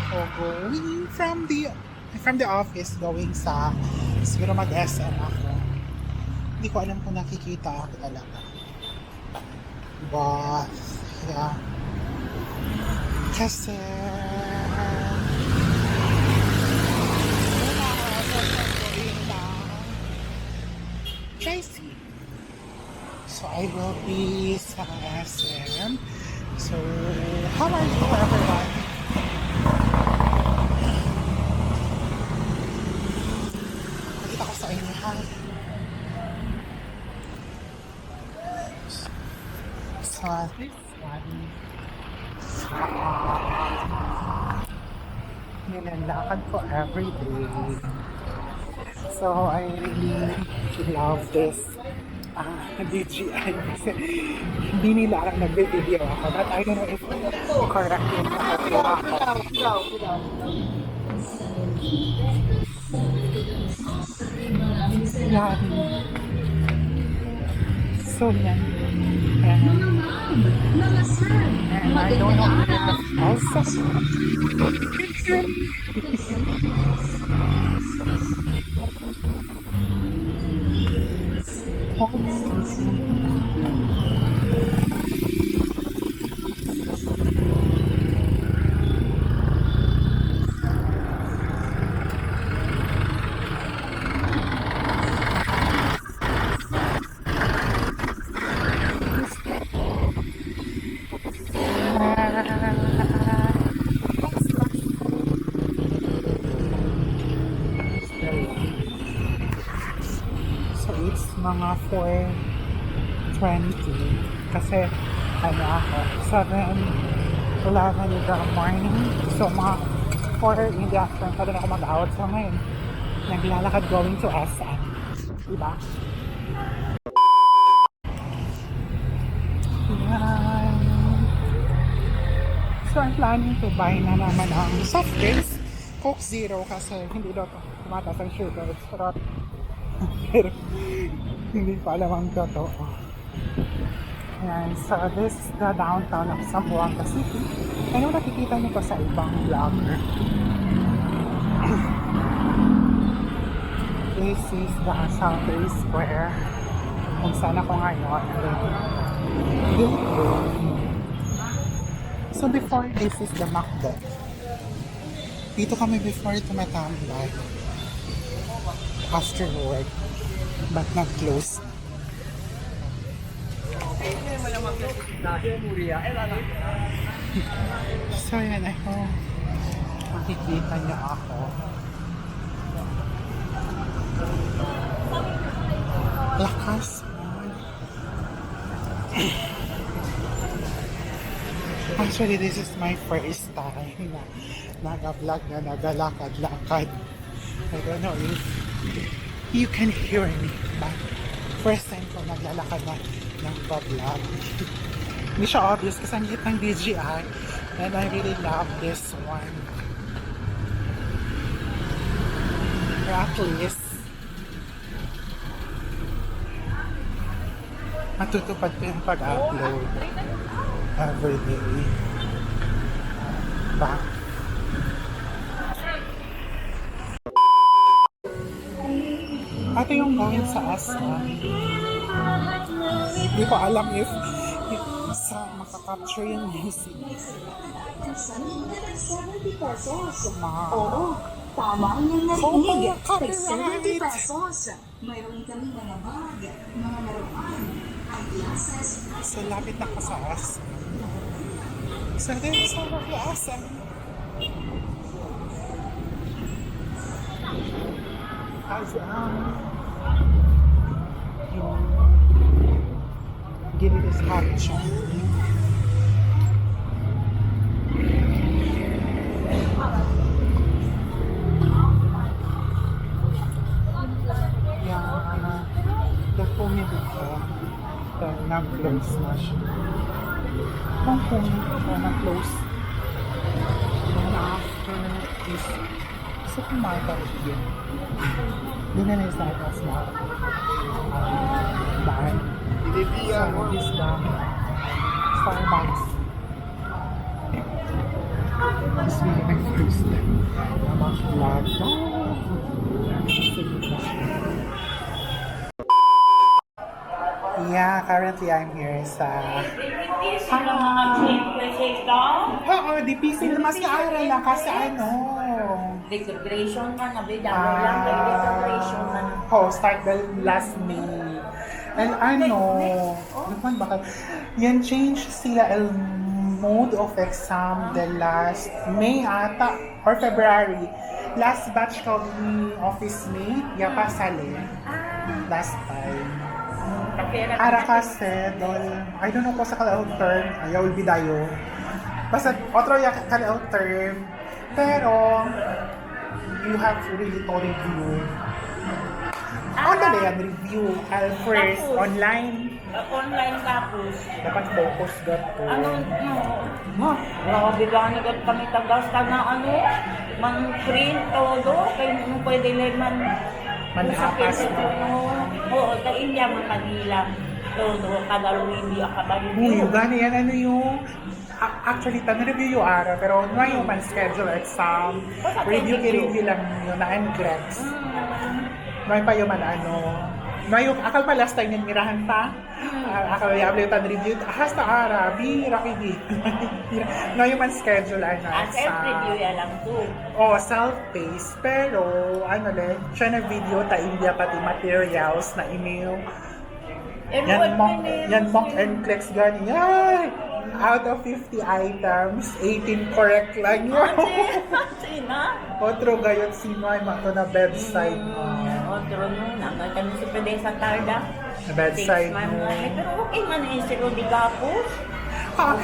ako going from the office going sa siguro mag-SM ako. Hindi ko alam kung nakikita ako talaga. But, yeah. Kasi, Tracy. So, I will be sa SM. So, how are you everyone? Nakita ko sa inyo ha. So, this one. Nilalakad ko every day. So, I really love this DJI kasi hindi nila alam nagbe-video ako. But I don't know if correct yung nakagawa ako. Yan. So, yan. And I don't know also. So it's mga 4:20 kasi ano ako 7:11 in the morning, so mga 4 in the afternoon pa rin ako mag-out. So ngayon naglalakad going to SM, diba? Yan. So I'm planning to buy na naman ang soft drinks, Coke Zero, kasi hindi daw tumataas ang sugar. Sarap. Pero hindi pa alam ang totoo. Ayan, so this is the downtown of Zamboanga City. Ano nakikita nyo pa sa ibang vlogger? This is the Southern Square kung saan ako ngayon. So before, this is the McDo. Dito kami before tumatambay after work, but not close. So yan ako, makikita niyo ako. Lakas. Actually, this is my first time na nag-vlog na nagalakad-lakad. I don't know if you can hear me, but first time ko naglalakad na nag-vlog. Hindi siya obvious kasi ang hit ng DJI and I really love this one. Or at least matutupad ko yung pag-upload every day. Back. Ito yung going sa Asa. Hindi ko alam if sa makakapture yung music. Oo, tama ang yung narinig. Copyright! 70 pesos. Mayroon kami mga bag, mga laruan, eyeglasses. So, lapit na ko sa Asa. So, din sa mga Asa. As yung gilid is caption. Na-close na siya. Kung na-close. Then after is supermarket yun. Doon na sa atas na bar. So this lang Starbucks. It's really my first time na mag-vlog. Yeah, currently I'm here sa... Oo, di pisil mas kaaral lang kasi ano... Recreation man, nabidalo lang kay recreation man. Start the last May. And ano, naman baka, yan change sila el mode of exam the last May ata or February. Last batch ko ni office mate, yapasali. Last time. Ara kasi, I don't know kung sa kalaot term, ayaw bidayo. Basta, otro ya kalaot term, pero, you have really to review. Ano na yan, review? First, Tapos. online. Online tapos. Dapat focus that po. Ano, grabe ba ni kami tagas ka na man print todo, kay nung pwede lang man Manhapas usapin mo. ito, oo, sa India man kanila todo, kadalo hindi akabayo. Uy, gani yan, ano yung... Actually, review yung araw, pero ano yung man schedule exam, review lang yun, na NCLEX. May pa yung man akal pa last time yung mirahan pa, akal yung tan review, hasta ara, rakigi. Ngayon man schedule, Self-review yan lang to. Self-paced, pero, siya na video, ta India pati materials na email. Yan mock NCLEX gani, yan! Out of 50 items, 18 correct lang yun. Sina? Otro gayot sino ay mato na bedside mo. Otro nun, hanggang kami si Pedesa Tarda. Na bedside 6 months mo. na. Pero okay man eh, si Rudy Gapos. Ah,